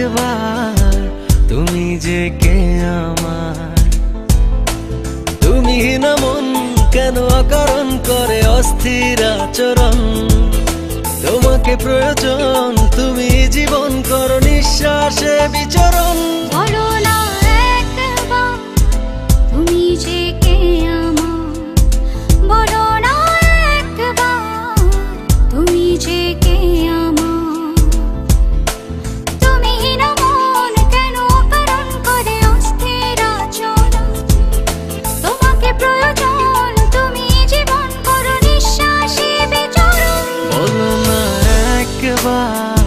একবার তুমি যে কে আমার। তুমি না মন কেন অকারণ করে অস্থির আচরণ, তোমাকে প্রয়োজন তুমি জীবন করো নিঃশ্বাসে বিচরণ। বলো না একবার তুমি যে কে আমার, বলো না একবার তুমি যে কে আমার। তুমি না মন কেন অকারণ করে অস্থির আচরণ, তোমাকে প্রয়োজন তুমি জীবন করো নিঃশ্বাসে বিচরণ। বলো না একবার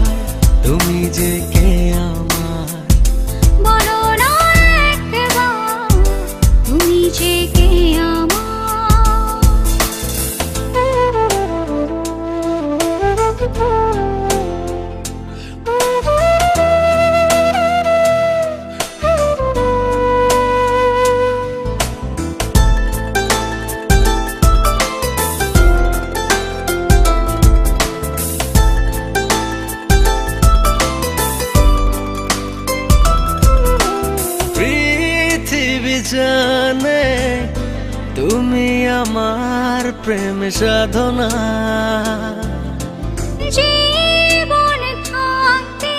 তুমি যে কে আমার। বলো না একবার তুমি যে কে আমার। পৃথিবী জানে তুমি আমার প্রেম সাধনা, জীবন থাকতে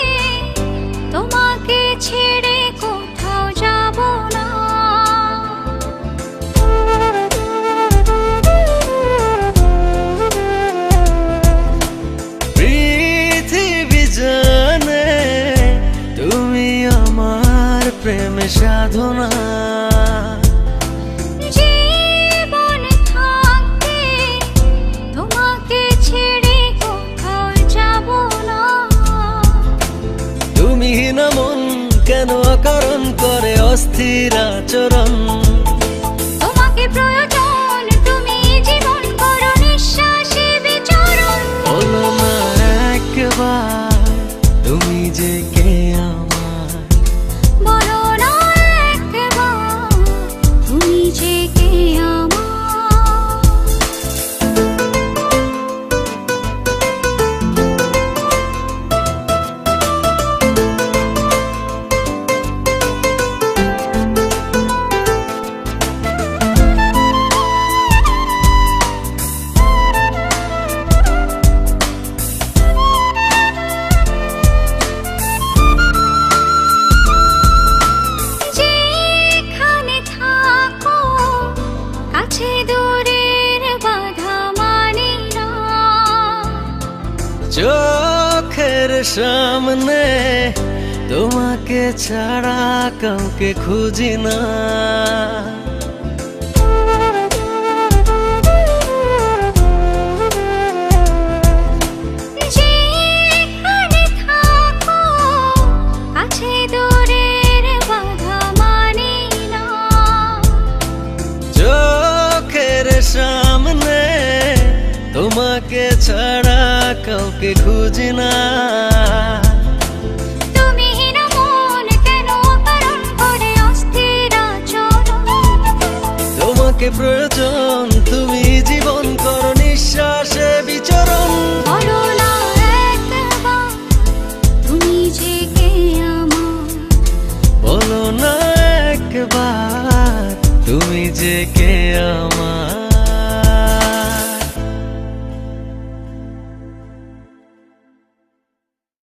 তোমাকে ছেড়ে কোথাও যাব না। পৃথিবী জানে তুমি আমার প্রেম সাধনা, জীবন থাকতে তোমাকে ছেড়ে কোথাও যাব না। তুমি না মন কেন অকারণ করে অস্থির আচরণ, তোমাকে প্রয়োজন তুমি জীবন করো নিঃশ্বাসে বিচরণ। বলো না একবার তুমি যে কে আমার। বলো না একবার তুমি যে কে আমার। যেখানে থাকো কাছে দূরের বাধা মানি না। চোখের সামনে তোমাকে ছাড়া কাউকে খুঁজি না। যেখানে থাকো কাছে দূরের বাধা মানি না। চোখের সামনে তোমাকে ছাড়া কাউকে খুঁজি না। তুমি না মন কেন অকারণ করে অস্থির আচরণ, তোমাকে প্রয়োজন তুমি জীবন করো নিঃশ্বাসে বিচরণ। বলো না একবার তুমি যে কে আমার। বলো না একবার তুমি যে কে